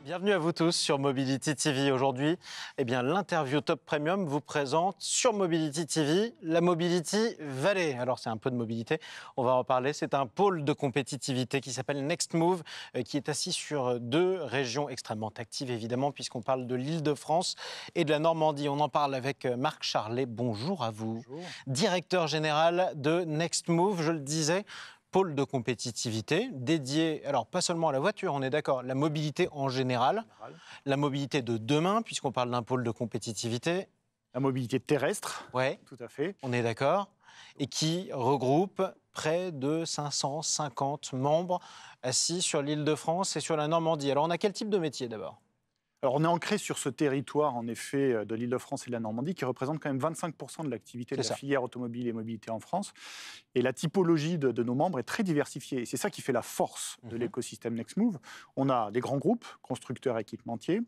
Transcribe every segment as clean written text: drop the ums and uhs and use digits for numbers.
Bienvenue à vous tous sur Mobility TV. Aujourd'hui, l'interview Top Premium vous présente sur Mobility TV la Mobility Valley. Alors, c'est un peu de mobilité, on va en parler. C'est un pôle de compétitivité qui s'appelle Next Move, qui est assis sur deux régions extrêmement actives, évidemment, puisqu'on parle de l'Île-de-France et de la Normandie. On en parle avec Marc Charlet. Bonjour à vous. Bonjour. Directeur général de Next Move, je le disais. Pôle de compétitivité dédié, alors pas seulement à la voiture, on est d'accord, la mobilité en général, la mobilité de demain, puisqu'on parle d'un pôle de compétitivité. La mobilité terrestre, ouais, tout à fait. On est d'accord, et qui regroupe près de 550 membres assis sur l'Île-de-France et sur la Normandie. Alors on a quel type de métier d'abord ? Alors, on est ancré sur ce territoire, en effet, de l'Île-de-France et de la Normandie, qui représente quand même 25% de l'activité de la filière automobile et mobilité en France. Et la typologie de nos membres est très diversifiée. Et c'est ça qui fait la force de l'écosystème Next Move. On a des grands groupes, constructeurs et équipementiers.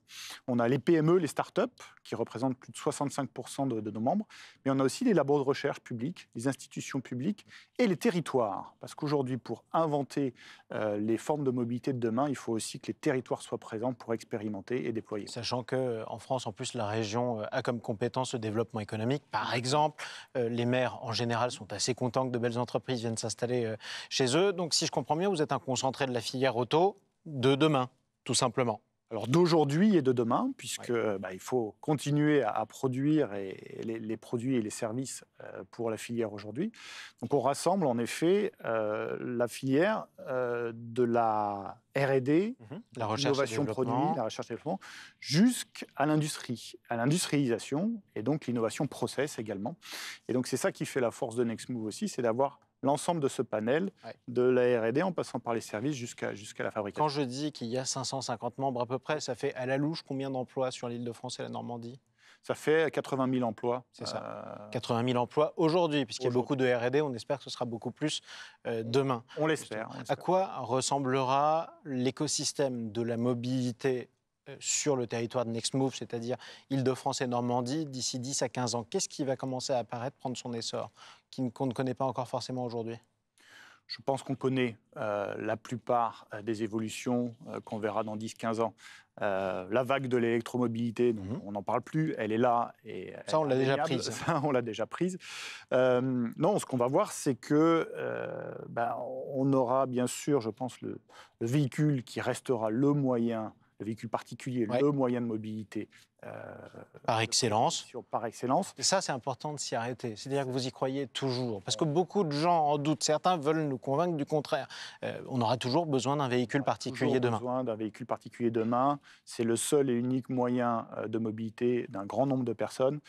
On a les PME, les startups, qui représentent plus de 65% de nos membres. Mais on a aussi les labos de recherche publics, les institutions publiques et les territoires. Parce qu'aujourd'hui, pour inventer les formes de mobilité de demain, il faut aussi que les territoires soient présents pour expérimenter et déployer. Sachant qu'en France, en plus, la région a comme compétence le développement économique. Par exemple, les maires, en général, sont assez contents que de belles entreprises viennent s'installer chez eux. Donc, si je comprends bien, vous êtes un concentré de la filière auto de demain, tout simplement. Alors d'aujourd'hui et de demain, puisque il faut continuer à produire les produits et les services pour la filière aujourd'hui. Donc on rassemble en effet la filière de la R&D, la recherche l'innovation produit, la recherche et développement, jusqu'à l'industrie, à l'industrialisation et donc l'innovation process également. Et donc c'est ça qui fait la force de Next Move aussi, c'est d'avoir l'ensemble de ce panel, de la R&D en passant par les services jusqu'à la fabrication. Quand je dis qu'il y a 550 membres à peu près, ça fait à la louche combien d'emplois sur l'Île-de-France et la Normandie ? Ça fait 80 000 emplois. C'est ça, 80 000 emplois aujourd'hui, puisqu'il y a beaucoup de R&D, on espère que ce sera beaucoup plus demain. On l'espère. À quoi ressemblera l'écosystème de la mobilité sur le territoire de Next Move, c'est-à-dire Île-de-France et Normandie, d'ici 10 à 15 ans? Qu'est-ce qui va commencer à apparaître, prendre son essor, qu'on ne connaît pas encore forcément aujourd'hui? Je pense qu'on connaît la plupart des évolutions qu'on verra dans 10-15 ans. La vague de l'électromobilité, on n'en parle plus, elle est là. Et ça, on l'a déjà prise. Ça, on l'a déjà prise. Non, ce qu'on va voir, c'est que on aura bien sûr, je pense, le véhicule qui restera le moyen, le véhicule particulier, le moyen de mobilité. Par excellence. Par excellence. Et ça, c'est important de s'y arrêter. C'est-à-dire que vous y croyez toujours. Parce que beaucoup de gens en doutent. Certains veulent nous convaincre du contraire. On aura toujours besoin d'un véhicule particulier demain. Besoin d'un véhicule particulier demain. C'est le seul et unique moyen de mobilité d'un grand nombre de personnes.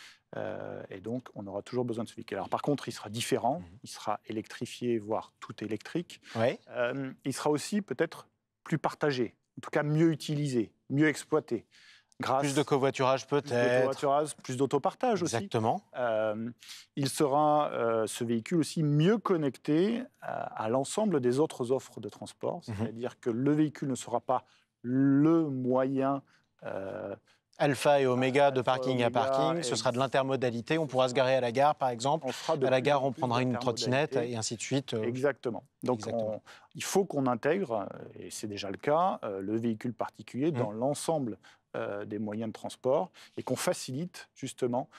Et donc, on aura toujours besoin de ce véhicule. Alors, par contre, il sera différent. Il sera électrifié, voire tout électrique. Il sera aussi peut-être plus partagé. En tout cas, mieux utilisé, mieux exploité. Plus de covoiturage peut-être. Plus d'autopartage aussi. Exactement. Il sera, ce véhicule aussi, mieux connecté à l'ensemble des autres offres de transport. C'est-à-dire que le véhicule ne sera pas le moyen... alpha et oméga de parking à parking, ce sera de l'intermodalité. On pourra se garer à la gare, par exemple. À la gare, on prendra une trottinette et ainsi de suite. Exactement. Donc, il faut qu'on intègre, et c'est déjà le cas, le véhicule particulier dans l'ensemble des moyens de transport et qu'on facilite justement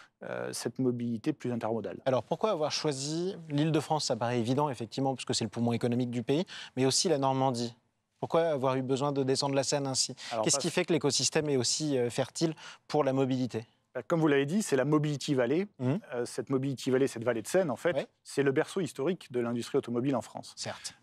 cette mobilité plus intermodale. Alors pourquoi avoir choisi l'Île-de-France? Ça paraît évident, effectivement, parce que c'est le poumon économique du pays, mais aussi la Normandie. Pourquoi avoir eu besoin de descendre la Seine ainsi? Qu'est-ce qui fait que l'écosystème est aussi fertile pour la mobilité? Comme vous l'avez dit, c'est la Mobility Valley. Cette Mobility Valley, cette vallée de Seine, en fait, c'est le berceau historique de l'industrie automobile en France. Certes.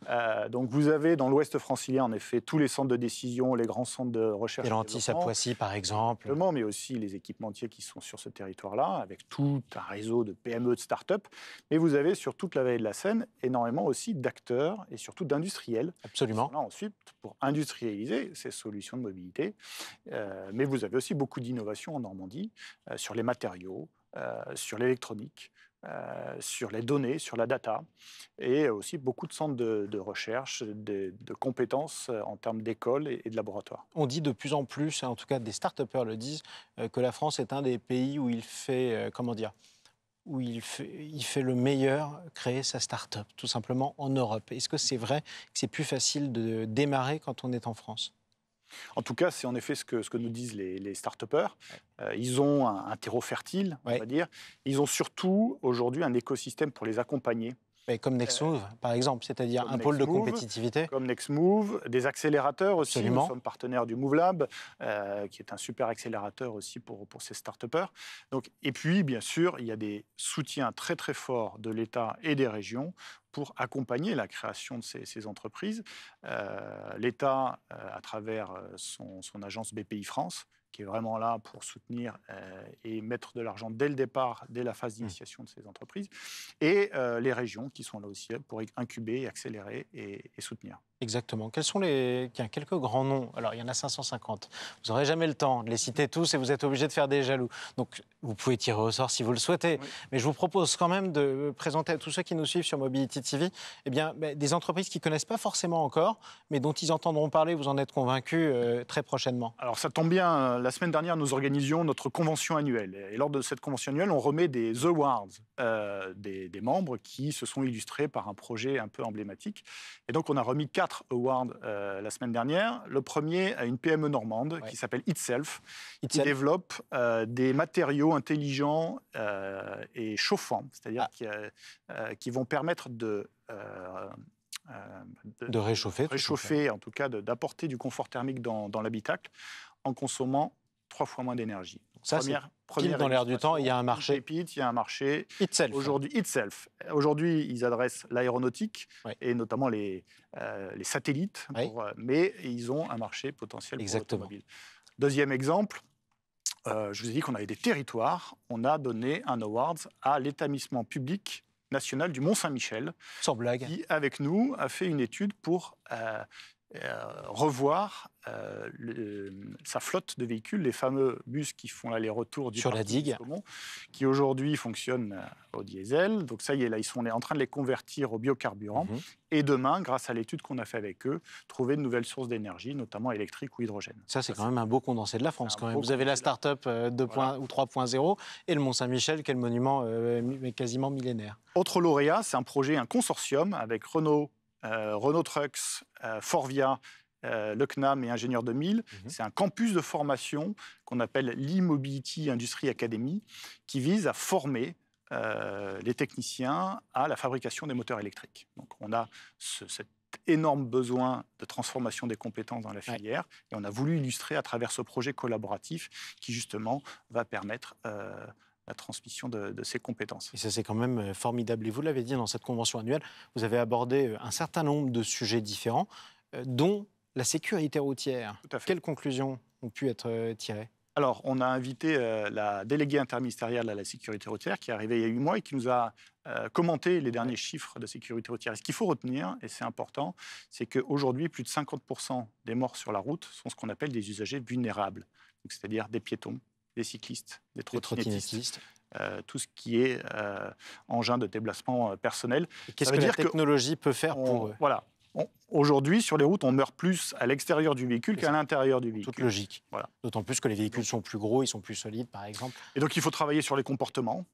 Donc vous avez dans l'ouest francilien, en effet, tous les centres de décision, les grands centres de recherche. Stellantis à Poissy, par exemple. Mais aussi les équipementiers qui sont sur ce territoire-là, avec tout un réseau de PME, de start-up. Mais vous avez sur toute la vallée de la Seine énormément aussi d'acteurs et surtout d'industriels. Absolument. Qui sont là ensuite pour industrialiser ces solutions de mobilité. Mais vous avez aussi beaucoup d'innovations en Normandie. Sur les matériaux, sur l'électronique, sur les données, sur la data, et aussi beaucoup de centres de recherche, de compétences en termes d'écoles et de laboratoires. On dit de plus en plus, en tout cas des start-upers le disent, que la France est un des pays où il fait, où il fait le meilleur créer sa start-up, tout simplement en Europe. Est-ce que c'est vrai que c'est plus facile de démarrer quand on est en France? En tout cas, c'est en effet ce que nous disent les start-upers. Ils ont un terreau fertile, on Ouais. va dire. Ils ont surtout aujourd'hui un écosystème pour les accompagner. Mais comme Euh, Nextmove, par exemple, c'est-à-dire Comme un pôle de Nextmove, compétitivité. comme Nextmove, des accélérateurs aussi. Nous Absolument. sommes partenaires du MoveLab, qui est un super accélérateur aussi pour ces start-upers. Donc, et puis, bien sûr, il y a des soutiens très très forts de l'État et des régions pour accompagner la création de ces entreprises. L'État, à travers son agence BPI France, qui est vraiment là pour soutenir et mettre de l'argent dès le départ, dès la phase d'initiation de ces entreprises, et les régions qui sont là aussi pour incuber, accélérer et soutenir. Exactement. Quels sont quelques grands noms? Alors, il y en a 550. Vous n'aurez jamais le temps de les citer tous et vous êtes obligé de faire des jaloux. Donc, vous pouvez tirer au sort si vous le souhaitez. Oui. Mais je vous propose quand même de présenter à tous ceux qui nous suivent sur Mobility TV des entreprises qu'ils ne connaissent pas forcément encore, mais dont ils entendront parler, vous en êtes convaincus, très prochainement. Alors ça tombe bien, la semaine dernière, nous organisions notre convention annuelle. Et lors de cette convention annuelle, on remet des awards des membres qui se sont illustrés par un projet un peu emblématique. Et donc on a remis 4 awards la semaine dernière. Le premier à une PME normande qui s'appelle Itself, qui développe des matériaux intelligents et chauffants, c'est-à-dire qui vont permettre de réchauffer, en tout cas d'apporter du confort thermique dans l'habitacle en consommant 3 fois moins d'énergie. Ça, pile dans l'air du temps, il y a un marché. Il y a un marché. Itself. Aujourd'hui, ils adressent l'aéronautique et notamment les satellites, mais ils ont un marché potentiel pour l'automobile. Deuxième exemple, je vous ai dit qu'on avait des territoires. On a donné un award à l'établissement public national du Mont-Saint-Michel, sans blague, qui, avec nous, a fait une étude pour revoir sa flotte de véhicules, les fameux bus qui font l'aller-retour sur la digue, qui aujourd'hui fonctionnent au diesel. Donc ça y est, là, ils sont en train de les convertir au biocarburant. Et demain, grâce à l'étude qu'on a fait avec eux, trouver de nouvelles sources d'énergie, notamment électrique ou hydrogène. Ça, c'est quand même un beau condensé de la France. Quand même. Vous avez la start-up 2. Ou 3.0 et le Mont-Saint-Michel, qui est le monument quasiment millénaire. Autre lauréat, c'est un consortium avec Renault Trucks, Forvia, le CNAM et Ingénieurs 2000. C'est un campus de formation qu'on appelle l'e-Mobility Industry Academy, qui vise à former les techniciens à la fabrication des moteurs électriques. Donc on a cet énorme besoin de transformation des compétences dans la filière, et on a voulu illustrer à travers ce projet collaboratif qui justement va permettre la transmission de ces compétences. Et ça, c'est quand même formidable. Et vous l'avez dit dans cette convention annuelle, vous avez abordé un certain nombre de sujets différents, dont la sécurité routière. Tout à fait. Quelles conclusions ont pu être tirées ? Alors, on a invité la déléguée interministérielle à la sécurité routière qui est arrivée il y a 8 mois et qui nous a commenté les derniers chiffres de sécurité routière. Et ce qu'il faut retenir, et c'est important, c'est qu'aujourd'hui, plus de 50% des morts sur la route sont ce qu'on appelle des usagers vulnérables, c'est-à-dire des piétons, des cyclistes, des trottinettistes. Tout ce qui est engin de déplacement personnel. Qu'est-ce que la technologie peut faire pour eux ? Voilà. Aujourd'hui, sur les routes, on meurt plus à l'extérieur du véhicule qu'à l'intérieur du véhicule. Toute logique. Voilà. D'autant plus que les véhicules sont plus gros, ils sont plus solides, par exemple. Et donc, il faut travailler sur les comportements,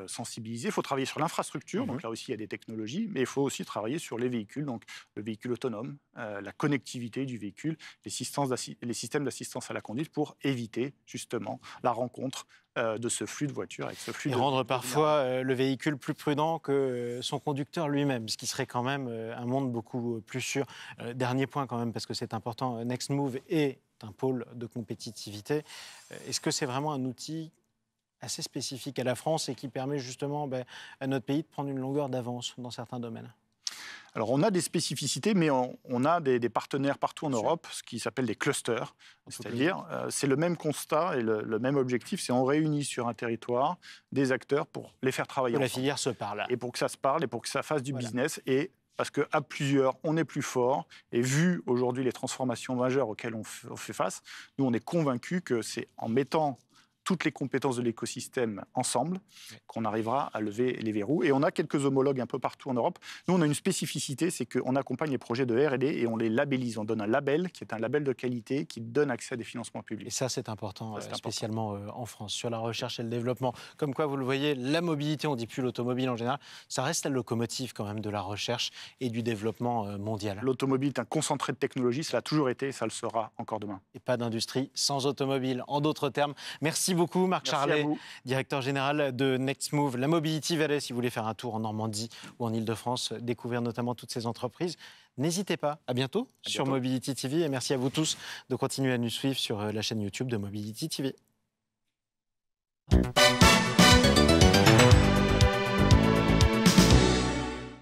sensibiliser. Il faut travailler sur l'infrastructure. Donc là aussi, il y a des technologies. Mais il faut aussi travailler sur les véhicules, donc le véhicule autonome, la connectivité du véhicule, les systèmes d'assistance à la conduite pour éviter, justement, la rencontre de ce flux de voitures avec ce flux et rendre parfois le véhicule plus prudent que son conducteur lui-même, ce qui serait quand même un monde beaucoup plus sûr. Dernier point quand même, parce que c'est important, Nextmove est un pôle de compétitivité. Est-ce que c'est vraiment un outil assez spécifique à la France et qui permet justement à notre pays de prendre une longueur d'avance dans certains domaines ? Alors, on a des spécificités, mais on a des partenaires partout en Europe, ce qui s'appelle des clusters. C'est-à-dire, c'est le même constat et le même objectif, c'est on réunit sur un territoire des acteurs pour les faire travailler ensemble. La filière se parle. Et pour que ça se parle et pour que ça fasse du business. Et parce qu'à plusieurs, on est plus fort. Et vu aujourd'hui les transformations majeures auxquelles on fait face, nous, on est convaincus que c'est en mettant toutes les compétences de l'écosystème ensemble qu'on arrivera à lever les verrous. Et on a quelques homologues un peu partout en Europe. Nous, on a une spécificité, c'est qu'on accompagne les projets de R&D et on les labellise. On donne un label qui est un label de qualité qui donne accès à des financements publics. Et ça, c'est important, spécialement en France, sur la recherche et le développement. Comme quoi, vous le voyez, la mobilité, on ne dit plus l'automobile en général, ça reste la locomotive quand même de la recherche et du développement mondial. L'automobile est un concentré de technologie, ça l'a toujours été et ça le sera encore demain. Et pas d'industrie sans automobile. En d'autres termes, merci beaucoup Marc Charlet, directeur général de Nextmove, la Mobility Valley. Si vous voulez faire un tour en Normandie ou en Ile-de-France, découvrir notamment toutes ces entreprises, n'hésitez pas. À bientôt sur Mobility TV et merci à vous tous de continuer à nous suivre sur la chaîne YouTube de Mobility TV.